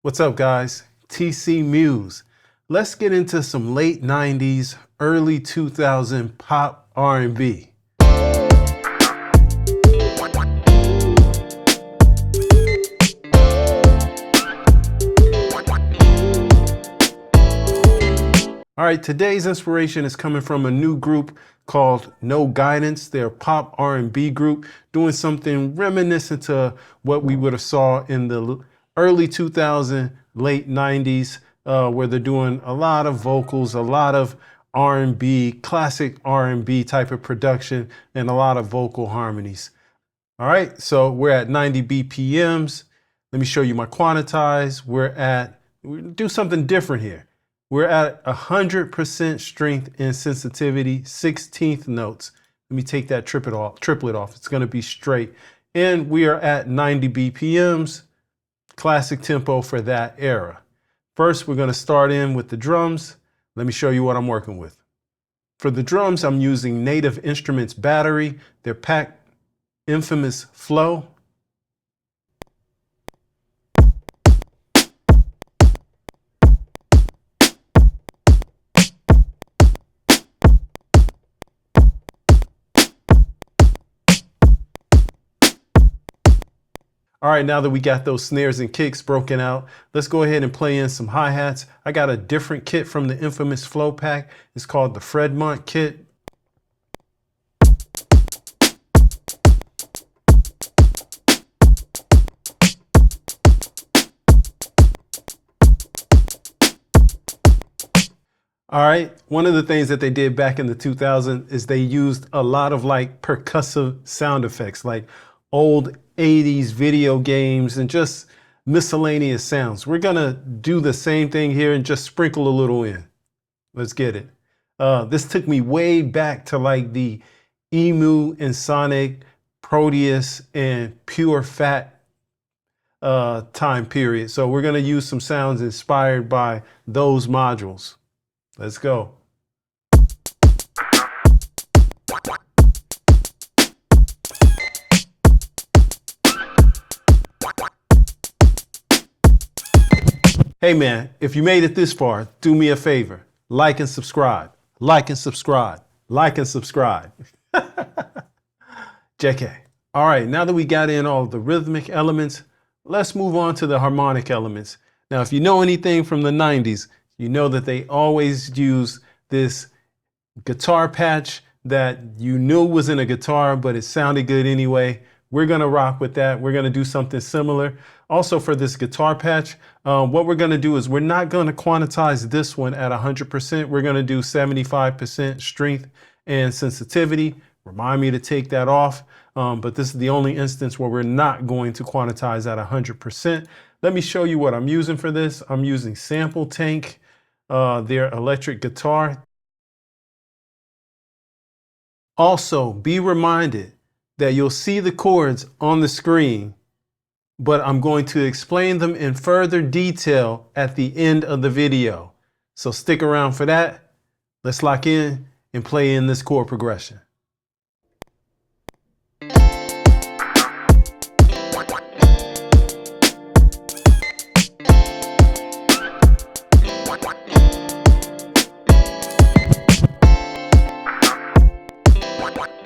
What's up, guys? TCMuze. Let's get into some late 90s, early 2000 pop R&B. All right, today's inspiration is coming from a new group called No Guidnce. They're a pop R&B group doing something reminiscent to what we would have saw in the early 2000s, late 90s, where they're doing a lot of vocals, a lot of R&B, classic R&B type of production, and a lot of vocal harmonies. All right, so we're at 90 BPMs. Let me show you my quantize. We'll do something different here. We're at 100% strength and sensitivity, 16th notes. Let me take that triplet off. It's gonna be straight. And we are at 90 BPMs, classic tempo for that era. First, we're gonna start in with the drums. Let me show you what I'm working with. For the drums, I'm using Native Instruments battery, their packed infamous flow. All right, now that we got those snares and kicks broken out, let's go ahead and play in some hi-hats. I got a different kit from the infamous Flow Pack. It's called the Fremont kit. All right, one of the things that they did back in the 2000s is they used a lot of like percussive sound effects, like old 80s video games and just miscellaneous sounds. We're gonna do the same thing here and just sprinkle a little in. Let's get it. This took me way back to like the Emu and Sonic, Proteus and Pure Fat time period. So we're gonna use some sounds inspired by those modules. Let's go. Hey man, if you made it this far, do me a favor. Like and subscribe. Like and subscribe. Like and subscribe. JK. All right, now that we got in all the rhythmic elements, let's move on to the harmonic elements. Now, if you know anything from the 90s, you know that they always use this guitar patch that you knew wasn't a guitar, but it sounded good anyway. We're gonna rock with that. We're gonna do something similar. Also for this guitar patch, what we're gonna do is we're not gonna quantize this one at 100%. We're gonna do 75% strength and sensitivity. Remind me to take that off. But this is the only instance where we're not going to quantize at 100%. Let me show you what I'm using for this. I'm using Sample Tank, their electric guitar. Also, be reminded that you'll see the chords on the screen, but I'm going to explain them in further detail at the end of the video. So stick around for that. Let's lock in and play in this chord progression.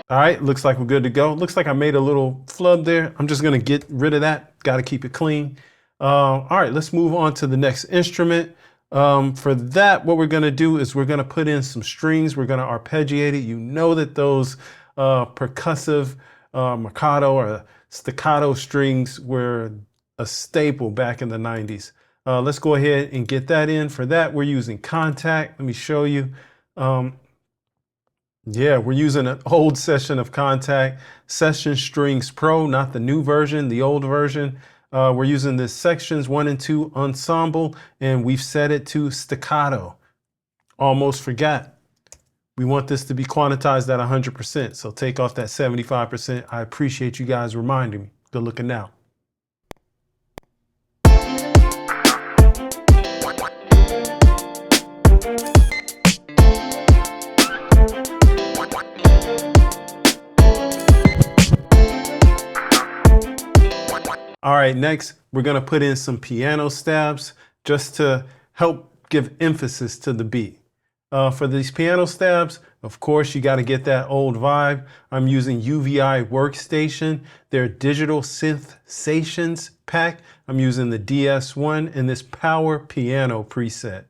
All right, looks like we're good to go. Looks like I made a little flub there. I'm just gonna get rid of that. Gotta keep it clean. All right, let's move on to the next instrument. For that, what we're gonna do is we're gonna put in some strings. We're gonna arpeggiate it. You know that those percussive marcato or staccato strings were a staple back in the 90s. Let's go ahead and get that in. For that, we're using Contact. Let me show you. Yeah, we're using an old session of Contact, Session Strings Pro, not the new version, the old version. We're using this sections 1 and 2 ensemble, and we've set it to staccato. Almost forgot. We want this to be quantized at 100%, so take off that 75%. I appreciate you guys reminding me. Good looking now. All right. right, next we're gonna put in some piano stabs just to help give emphasis to the beat. For these piano stabs, of course, you got to get that old vibe. I'm using UVI Workstation, their digital synthsations pack. I'm using the DS1 and this power piano preset.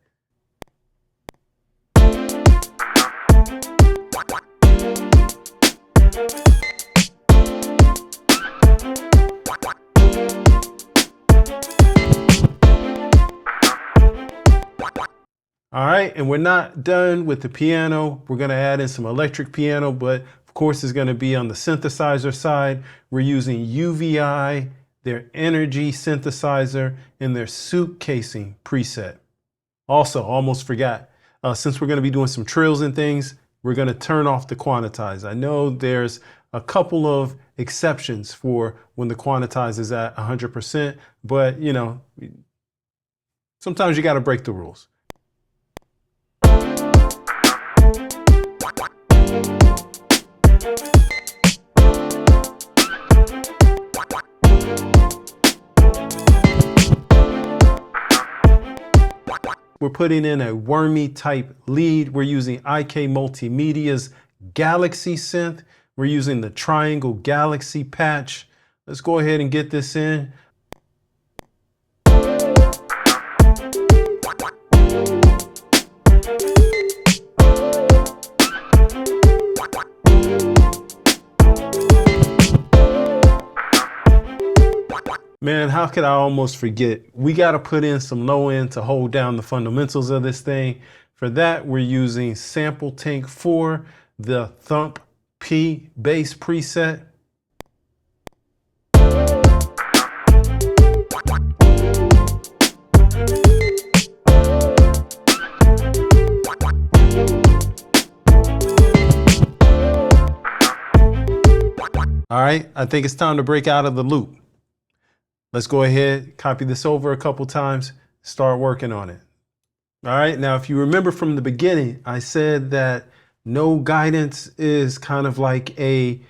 All right, and we're not done with the piano. We're gonna add in some electric piano, but of course it's gonna be on the synthesizer side. We're using UVI, their energy synthesizer, and their soup casing preset. Also, almost forgot, since we're gonna be doing some trills and things, we're gonna turn off the quantize. I know there's a couple of exceptions for when the quantize is at 100%, but you know, sometimes you gotta break the rules. We're putting in a wormy type lead. We're using IK Multimedia's Galaxy synth. We're using the Triangle Galaxy patch. Let's go ahead and get this in. Man, how could I almost forget? We got to put in some low end to hold down the fundamentals of this thing. For that, we're using Sample Tank 4, the Thump P bass preset. All right, I think it's time to break out of the loop. Let's go ahead, copy this over a couple times, start working on it. All right, now if you remember from the beginning, I said that No Guidnce is kind of like a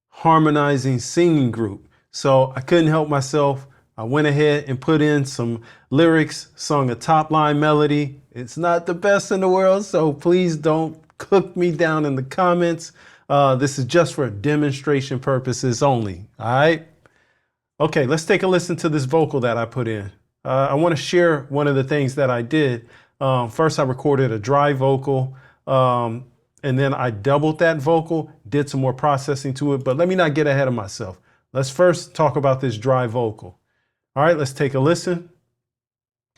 harmonizing singing group. So I couldn't help myself. I went ahead and put in some lyrics, sung a top line melody. It's not the best in the world, so please don't cook me down in the comments. This is just for demonstration purposes only, all right? Okay, let's take a listen to this vocal that I put in. I want to share one of the things that I did. First, I recorded a dry vocal, and then I doubled that vocal, did some more processing to it, but let me not get ahead of myself. Let's first talk about this dry vocal. All right, let's take a listen.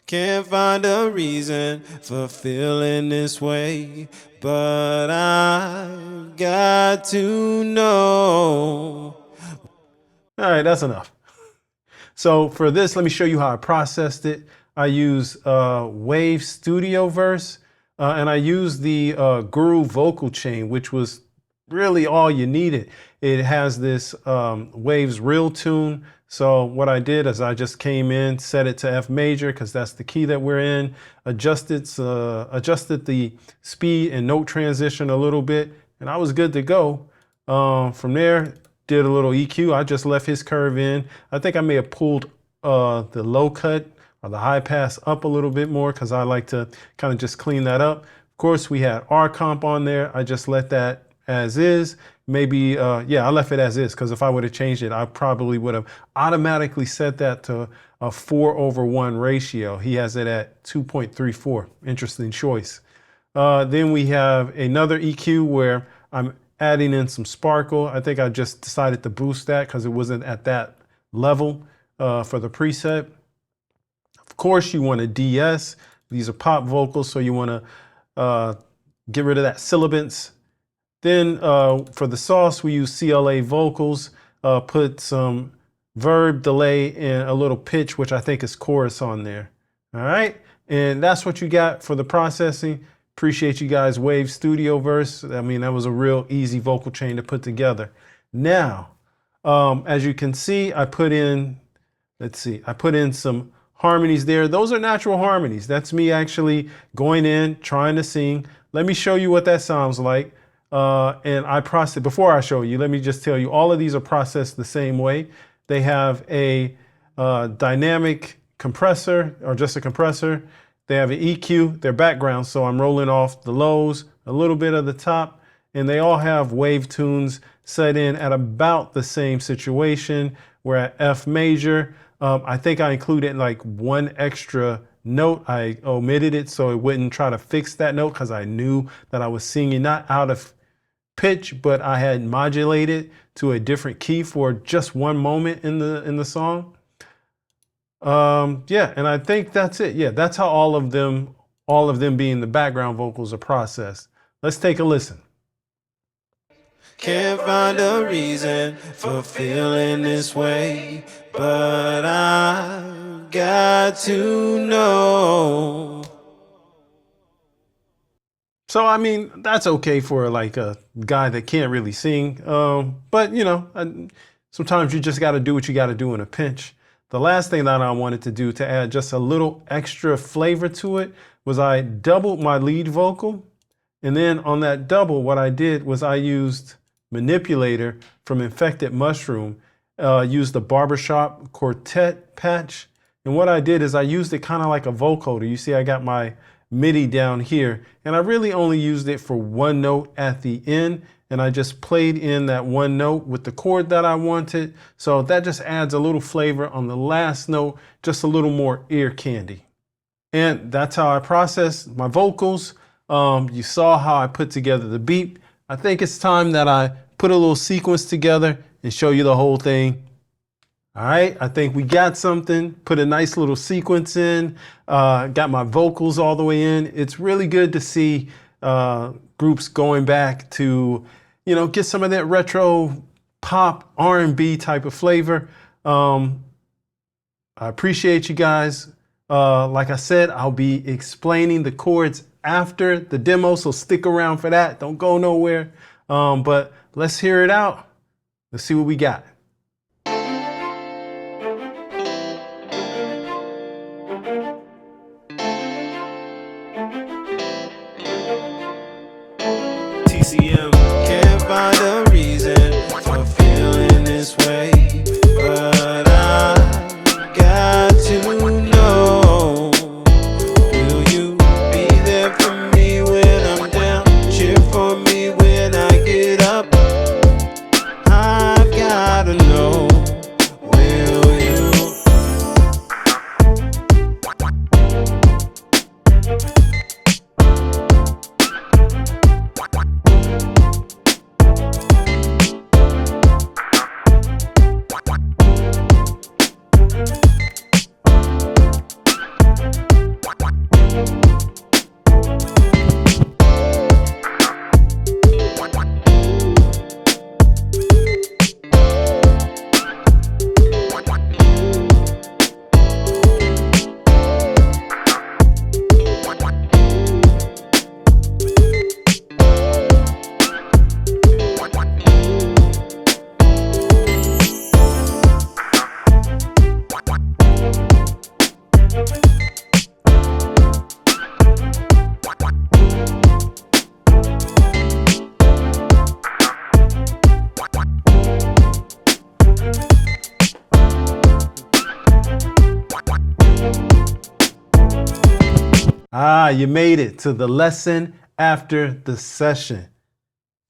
Can't find a reason for feeling this way, but I've got to know. All right, that's enough. So for this, let me show you how I processed it. I use Wave Studio Verse, and I used the Guru vocal chain, which was really all you needed. It has this Waves Real Tune. So what I did is I just came in, set it to F major, because that's the key that we're in, adjusted the speed and note transition a little bit, and I was good to go. From there, did a little EQ. I just left his curve in. I think I may have pulled the low cut or the high pass up a little bit more because I like to kind of just clean that up. Of course, we had R comp on there. I just let that as is. Maybe, yeah, I left it as is because if I would have changed it, I probably would have automatically set that to a 4:1 ratio. He has it at 2.34. Interesting choice. Then we have another EQ where I'm adding in some sparkle. I think I just decided to boost that because it wasn't at that level for the preset. Of course, you want a DS. These are pop vocals, so you want to get rid of that sibilance. Then for the sauce, we use CLA vocals, put some verb delay and a little pitch, which I think is chorus on there. All right, and that's what you got for the processing. Appreciate you guys, Wave Studio Verse. I mean, that was a real easy vocal chain to put together. Now, as you can see, I put in, I put in some harmonies there. Those are natural harmonies. That's me actually going in, trying to sing. Let me show you what that sounds like. And I before I show you, let me just tell you, all of these are processed the same way. They have a dynamic compressor or just a compressor. They have an EQ, their background, so I'm rolling off the lows, a little bit of the top, and they all have wave tunes set in at about the same situation. We're at F major. I think I included like one extra note. I omitted it so it wouldn't try to fix that note because I knew that I was singing not out of pitch, but I had modulated to a different key for just one moment in the song. Yeah, and I think that's it. Yeah, that's how all of them being the background vocals are processed. Let's take a listen. Can't find a reason for feeling this way, but I got to know. So, I mean, that's okay for like a guy that can't really sing. But, you know, sometimes you just got to do what you got to do in a pinch. The last thing that I wanted to do to add just a little extra flavor to it was I doubled my lead vocal. And then on that double, what I did was I used Manipulator from Infected Mushroom, used the Barbershop Quartet patch. And what I did is I used it kind of like a vocoder. You see, I got my MIDI down here, and I really only used it for one note at the end, and I just played in that one note with the chord that I wanted. So that just adds a little flavor on the last note, just a little more ear candy. And that's how I process my vocals. You saw how I put together the beat. I think it's time that I put a little sequence together and show you the whole thing. All right, I think we got something, put a nice little sequence in, got my vocals all the way in. It's really good to see groups going back to, you know, get some of that retro pop R&B type of flavor. I appreciate you guys. Like I said, I'll be explaining the chords after the demo, so stick around for that. Don't go nowhere. But let's hear it out. Let's see what we got. TCM. Can't find a reason for feeling this way, but I got to know. Will you be there for me when I'm down? Cheer for me when I get up. I've gotta know. Will you? You made it to the lesson after the session.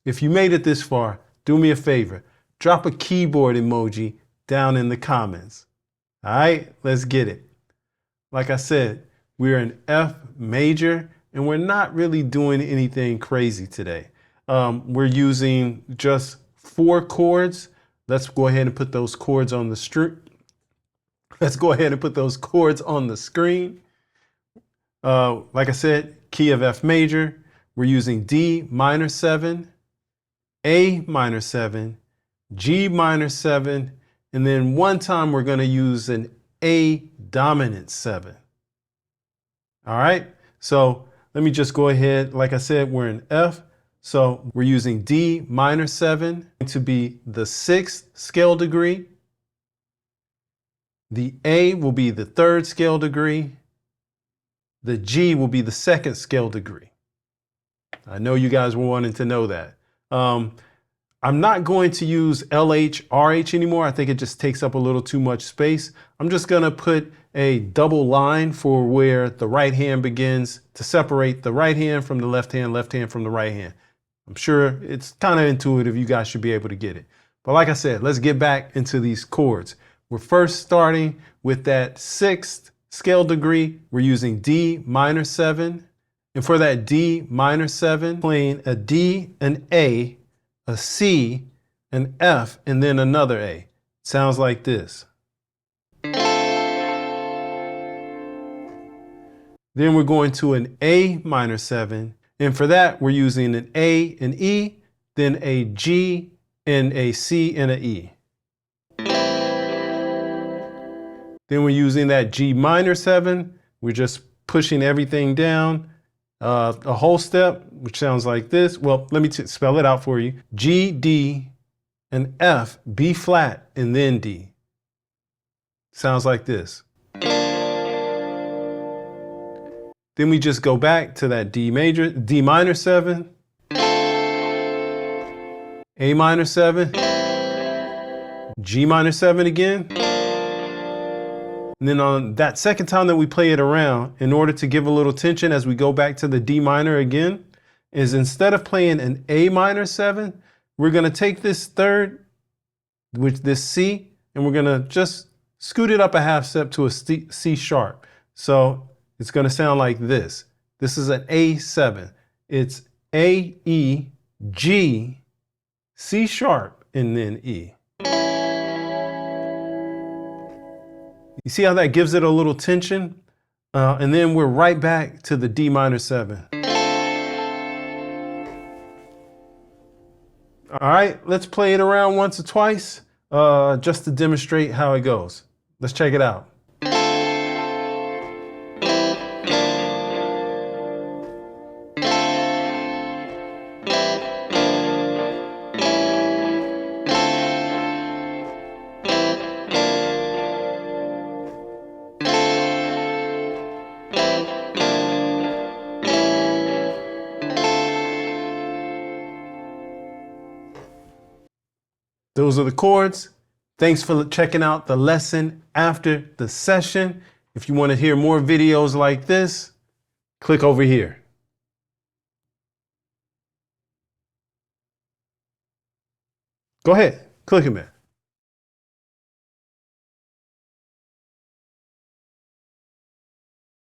If you made it this far, do me a favor. Drop a keyboard emoji down in the comments. All right, let's get it. Like I said, we're in F major, and we're not really doing anything crazy today. We're using just 4 chords. Let's go ahead and put those chords on the screen. Like I said, key of F major. We're using D minor 7, A minor 7, G minor 7, and then one time we're going to use an A dominant 7. All right, so let me just go ahead. Like I said, we're in F, so we're using D minor 7 to be the 6th scale degree. The A will be the 3rd scale degree. The G will be the 2nd scale degree. I know you guys were wanting to know that. I'm not going to use LH, RH anymore. I think it just takes up a little too much space. I'm just gonna put a double line for where the right hand begins to separate the right hand from the left hand from the right hand. I'm sure it's kind of intuitive. You guys should be able to get it. But like I said, let's get back into these chords. We're first starting with that 6th scale degree. We're using D minor 7. And for that D minor 7, playing a D, an A, a C, an F, and then another A. Sounds like this. Then we're going to an A minor 7. And for that, we're using an A, an E, then a G, and a C, and an E. Then we're using that G minor 7. We're just pushing everything down a whole step, which sounds like this. Well, let me spell it out for you. G, D, and F, B flat, and then D. Sounds like this. Then we just go back to that D minor 7, A minor 7, G minor 7 again. And then on that second time that we play it around, in order to give a little tension as we go back to the D minor again, is instead of playing an A minor 7, we're gonna take this third, with this C, and we're gonna just scoot it up a half step to a C sharp. So it's gonna sound like this. This is an A7. It's A, E, G, C sharp, and then E. You see how that gives it a little tension? And then we're right back to the D minor 7. All right, let's play it around once or twice just to demonstrate how it goes. Let's check it out. Those are the chords. Thanks for checking out the lesson after the session. If you want to hear more videos like this, click over here. Go ahead, click it, man.